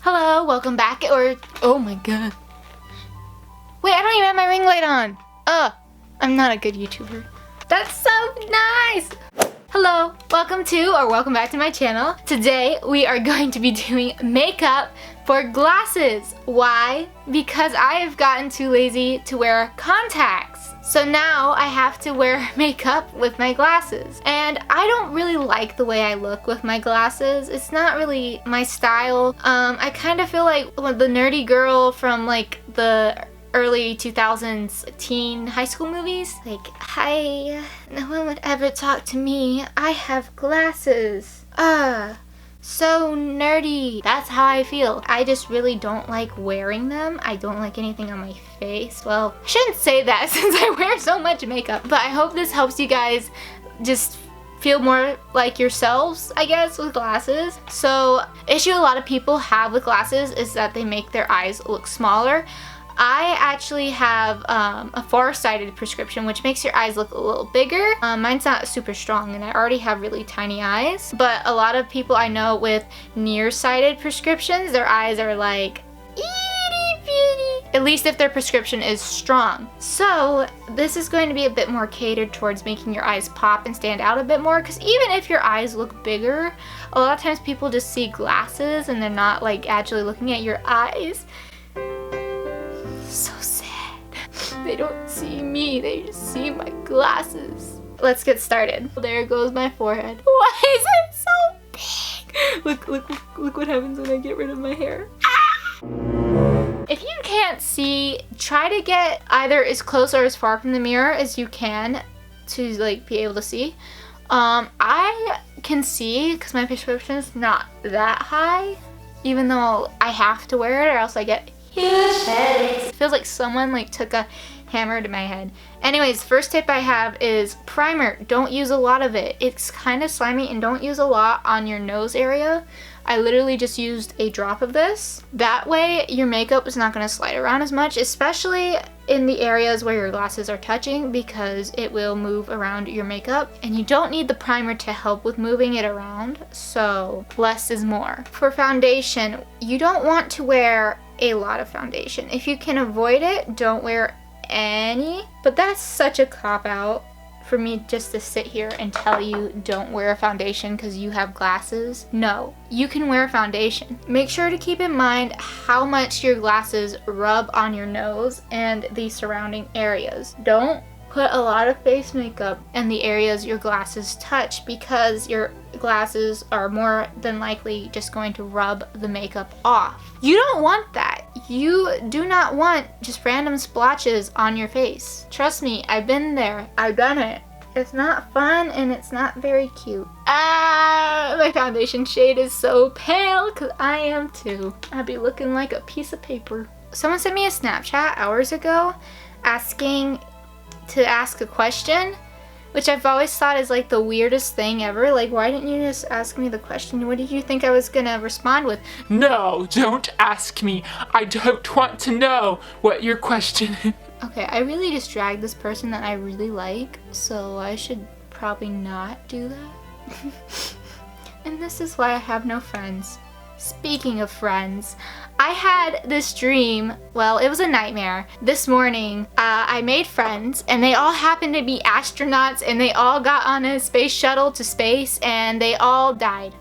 Hello, welcome back, oh my god. Wait, I don't even have my ring light on. I'm not a good YouTuber. That's so nice. Hello, welcome back to my channel. Today, we are going to be doing makeup for glasses. Why? Because I have gotten too lazy to wear contacts. So now I have to wear makeup with my glasses. And I don't really like the way I look with my glasses. It's not really my style. I kind of feel like the nerdy girl from like the early 2000s teen high school movies. Like, hi, no one would ever talk to me. I have glasses. So nerdy. That's how I feel. I just really don't like wearing them. I don't like anything on my face. Well, I shouldn't say that since I wear so much makeup, but I hope this helps you guys just feel more like yourselves, I guess, with glasses. So, issue a lot of people have with glasses is that they make their eyes look smaller. I actually have a far-sighted prescription, which makes your eyes look a little bigger. Mine's not super strong, and I already have really tiny eyes. But a lot of people I know with nearsighted prescriptions, their eyes are like itty bitty. At least if their prescription is strong. So this is going to be a bit more catered towards making your eyes pop and stand out a bit more. Because even if your eyes look bigger, a lot of times people just see glasses and they're not like actually looking at your eyes. So sad. They don't see me, they just see my glasses. Let's get started. There goes my forehead. Why is it so big? Look what happens when I get rid of my hair. Ah! If you can't see, try to get either as close or as far from the mirror as you can to like be able to see. I can see because my prescription is not that high, even though I have to wear it or else I get huge headaches. It feels like someone like took a hammer to my head. Anyways, first tip I have is primer. Don't use a lot of it. It's kind of slimy, and don't use a lot on your nose area. I literally just used a drop of this. That way your makeup is not going to slide around as much, especially in the areas where your glasses are touching, because it will move around your makeup, and you don't need the primer to help with moving it around, so less is more. For foundation, you don't want to wear a lot of foundation. If you can avoid it, don't wear any, but that's such a cop-out for me just to sit here and tell you don't wear a foundation because you have glasses. No, you can wear foundation. Make sure to keep in mind how much your glasses rub on your nose and the surrounding areas. Don't put a lot of face makeup in the areas your glasses touch, because your glasses are more than likely just going to rub the makeup off. You don't want that. You do not want just random splotches on your face. Trust me, I've been there. I've done it. It's not fun and it's not very cute. My foundation shade is so pale because I am too. I'd be looking like a piece of paper. Someone sent me a Snapchat hours ago asking to ask a question, which I've always thought is like the weirdest thing ever. Like, why didn't you just ask me the question? What did you think I was gonna respond with? No, don't ask me. I don't want to know what your question is. Okay, I really just dragged this person that I really like, so I should probably not do that. And this is why I have no friends. Speaking of friends, I had this dream, well, it was a nightmare. This morning, I made friends, and they all happened to be astronauts, and they all got on a space shuttle to space, and they all died.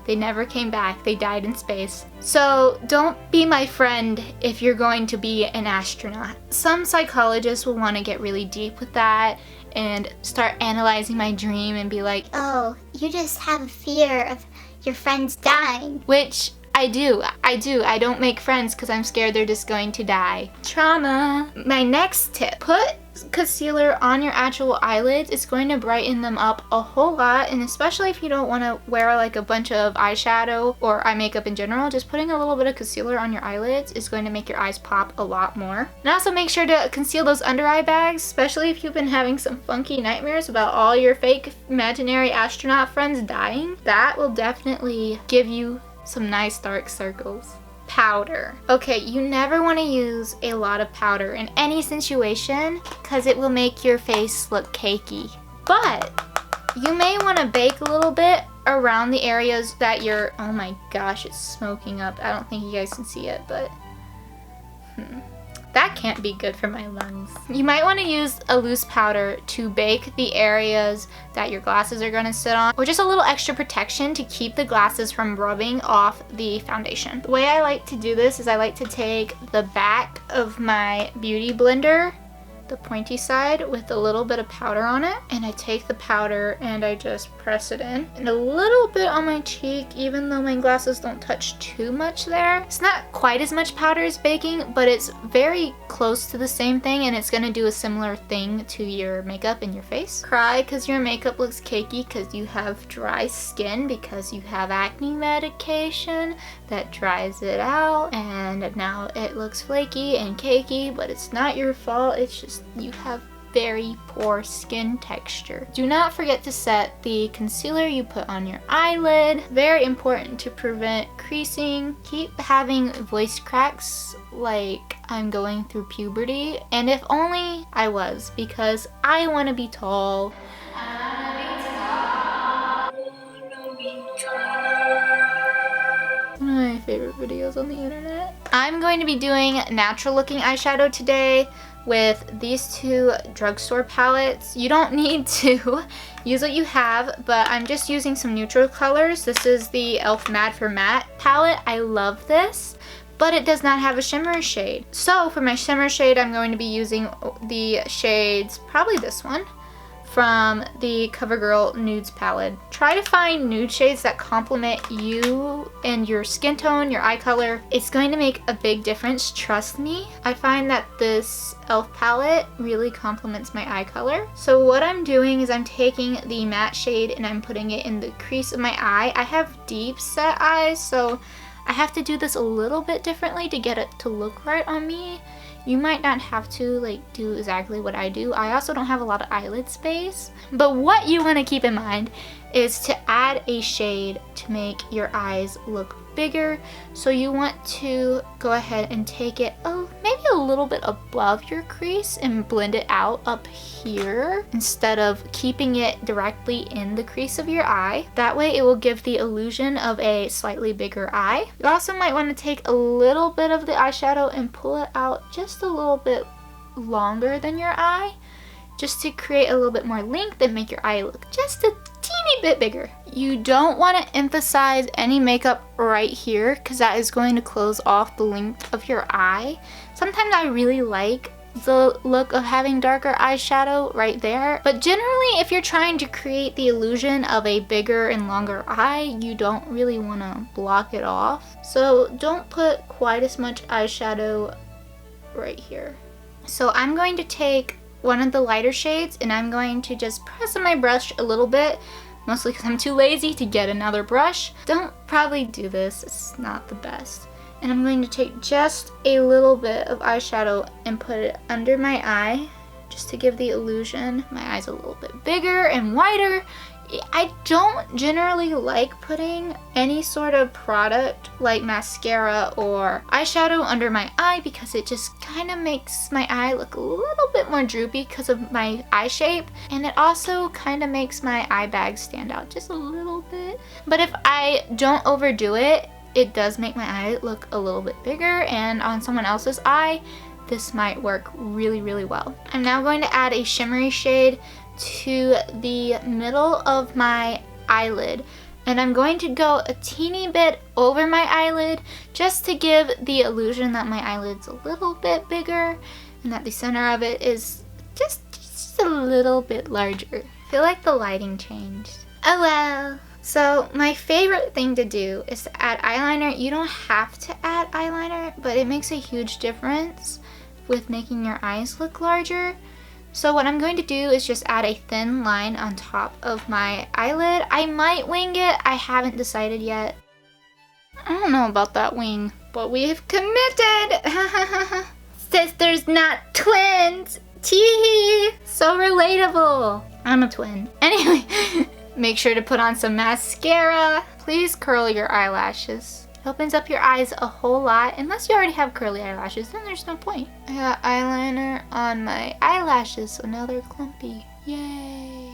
They never came back. They died in space. So don't be my friend if you're going to be an astronaut. Some psychologists will want to get really deep with that and start analyzing my dream and be like, oh, you just have a fear of your friends dying. Which I do. I don't make friends because I'm scared they're just going to die. Trauma. My next tip, put concealer on your actual eyelids. It's going to brighten them up a whole lot, and especially if you don't want to wear like a bunch of eyeshadow or eye makeup in general, just putting a little bit of concealer on your eyelids is going to make your eyes pop a lot more. And also make sure to conceal those under eye bags, especially if you've been having some funky nightmares about all your fake imaginary astronaut friends dying. That will definitely give you some nice dark circles. Powder. Okay, you never want to use a lot of powder in any situation because it will make your face look cakey. But you may want to bake a little bit around the areas that you're, oh my gosh, it's smoking up. I don't think you guys can see it, but that can't be good for my lungs. You might want to use a loose powder to bake the areas that your glasses are going to sit on, or just a little extra protection to keep the glasses from rubbing off the foundation. The way I like to do this is I like to take the back of my beauty blender, the pointy side, with a little bit of powder on it, and I take the powder and I just press it in, and a little bit on my cheek, even though my glasses don't touch too much there. It's not quite as much powder as baking, but it's very close to the same thing, and it's gonna do a similar thing to your makeup in your face. Cry because your makeup looks cakey because you have dry skin, because you have acne medication that dries it out, and now it looks flaky and cakey, but it's not your fault. It's just you have very poor skin texture. Do not forget to set the concealer you put on your eyelid. Very important to prevent creasing. Keep having voice cracks like I'm going through puberty, and if only I was, because I want to be tall. One of my favorite videos on the internet. I'm going to be doing natural looking eyeshadow today with these two drugstore palettes. You don't need to use what you have, but I'm just using some neutral colors. This is the e.l.f. Matte for Matte palette. I love this, but it does not have a shimmer shade. So for my shimmer shade, I'm going to be using the shades, probably this one, from the CoverGirl Nudes palette. Try to find nude shades that complement you and your skin tone, your eye color. It's going to make a big difference, trust me. I find that this e.l.f. palette really complements my eye color. So what I'm doing is I'm taking the matte shade and I'm putting it in the crease of my eye. I have deep set eyes, so I have to do this a little bit differently to get it to look right on me. You might not have to like do exactly what I do. I also don't have a lot of eyelid space. But what you want to keep in mind is to add a shade to make your eyes look bigger. So you want to go ahead and take it maybe a little bit above your crease and blend it out up here instead of keeping it directly in the crease of your eye. That way it will give the illusion of a slightly bigger eye. You also might want to take a little bit of the eyeshadow and pull it out just a little bit longer than your eye, just to create a little bit more length and make your eye look just a teeny bit bigger. You don't want to emphasize any makeup right here because that is going to close off the length of your eye. Sometimes I really like the look of having darker eyeshadow right there, but generally if you're trying to create the illusion of a bigger and longer eye, you don't really want to block it off. So don't put quite as much eyeshadow right here. So I'm going to take one of the lighter shades and I'm going to just press on my brush a little bit, mostly because I'm too lazy to get another brush. Don't probably do this, it's not the best. And I'm going to take just a little bit of eyeshadow and put it under my eye, just to give the illusion my eye's a little bit bigger and wider. I don't generally like putting any sort of product like mascara or eyeshadow under my eye because it just kind of makes my eye look a little bit more droopy because of my eye shape, and it also kind of makes my eye bag stand out just a little bit. But if I don't overdo it, it does make my eye look a little bit bigger, and on someone else's eye, this might work really, really well. I'm now going to add a shimmery shade to the middle of my eyelid, and I'm going to go a teeny bit over my eyelid just to give the illusion that my eyelid's a little bit bigger and that the center of it is just a little bit larger. I feel like the lighting changed. Oh well. So my favorite thing to do is to add eyeliner. You don't have to add eyeliner, but it makes a huge difference with making your eyes look larger. So what I'm going to do is just add a thin line on top of my eyelid. I might wing it, I haven't decided yet. I don't know about that wing, but we have committed! Sisters, not twins! Tee! So relatable! I'm a twin. Anyway, make sure to put on some mascara. Please curl your eyelashes. It opens up your eyes a whole lot. Unless you already have curly eyelashes, then there's no point. I got eyeliner on my eyelashes, so now they're clumpy. Yay!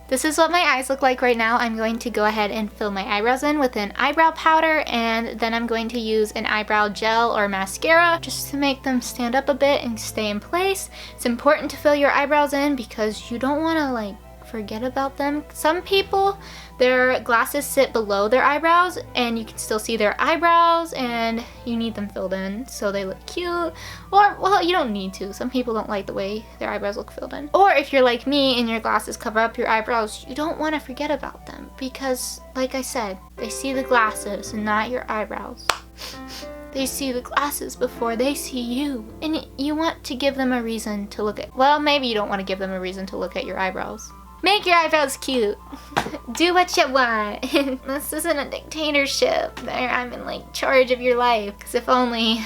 This is what my eyes look like right now. I'm going to go ahead and fill my eyebrows in with an eyebrow powder, and then I'm going to use an eyebrow gel or mascara just to make them stand up a bit and stay in place. It's important to fill your eyebrows in because you don't want to like forget about them. Some people, their glasses sit below their eyebrows and you can still see their eyebrows and you need them filled in so they look cute. Or, well, you don't need to. Some people don't like the way their eyebrows look filled in. Or if you're like me and your glasses cover up your eyebrows, you don't want to forget about them because, like I said, they see the glasses and not your eyebrows. They see the glasses before they see you. And you want to give them a reason to look at. Well, maybe you don't want to give them a reason to look at your eyebrows. Make your eyebrows cute. Do what you want. This isn't a dictatorship where I'm in like charge of your life. Because if only...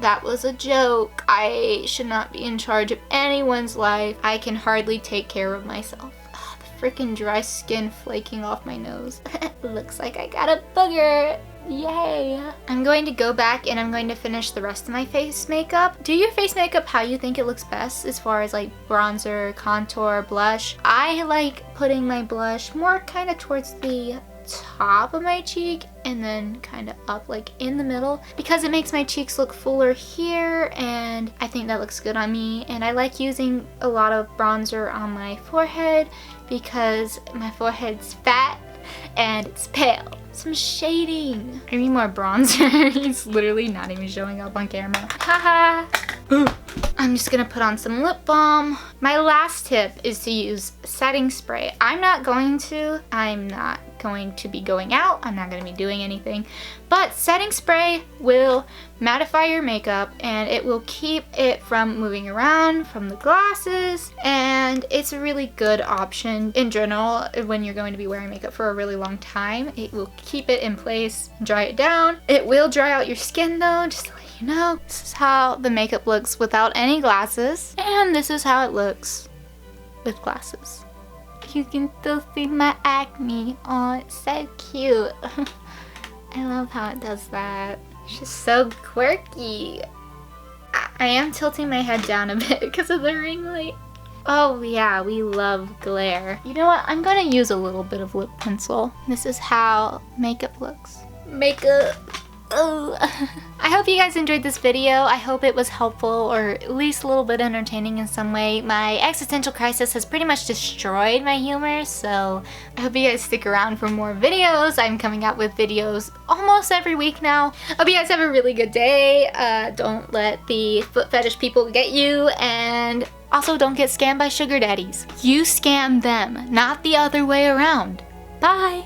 That was a joke. I should not be in charge of anyone's life. I can hardly take care of myself. Oh, the freaking dry skin flaking off my nose. Looks like I got a booger. Yay! I'm going to go back and I'm going to finish the rest of my face makeup. Do your face makeup how you think it looks best as far as like bronzer, contour, blush. I like putting my blush more kind of towards the top of my cheek and then kind of up like in the middle because it makes my cheeks look fuller here and I think that looks good on me. And I like using a lot of bronzer on my forehead because my forehead's fat and it's pale. Some shading. I need more bronzer. He's literally not even showing up on camera. Haha. I'm just gonna put on some lip balm. My last tip is to use setting spray. I'm not going to be going out. I'm not gonna be doing anything. But setting spray will mattify your makeup and it will keep it from moving around from the glasses. And it's a really good option in general when you're going to be wearing makeup for a really long time. It will keep it in place, dry it down. It will dry out your skin though, just to let you know. This is how the makeup looks without any glasses. And this is how it looks with glasses. You can still see my acne. Oh, it's so cute. I love how it does that. It's just so quirky. I am tilting my head down a bit because of the ring light. Oh yeah, we love glare. You know what? I'm gonna use a little bit of lip pencil. This is how makeup looks. Makeup. Oh. I hope you guys enjoyed this video. I hope it was helpful or at least a little bit entertaining in some way. My existential crisis has pretty much destroyed my humor, so I hope you guys stick around for more videos. I'm coming out with videos almost every week now. Hope you guys have a really good day. Don't let the foot fetish people get you, and also don't get scammed by sugar daddies. You scam them, not the other way around. Bye!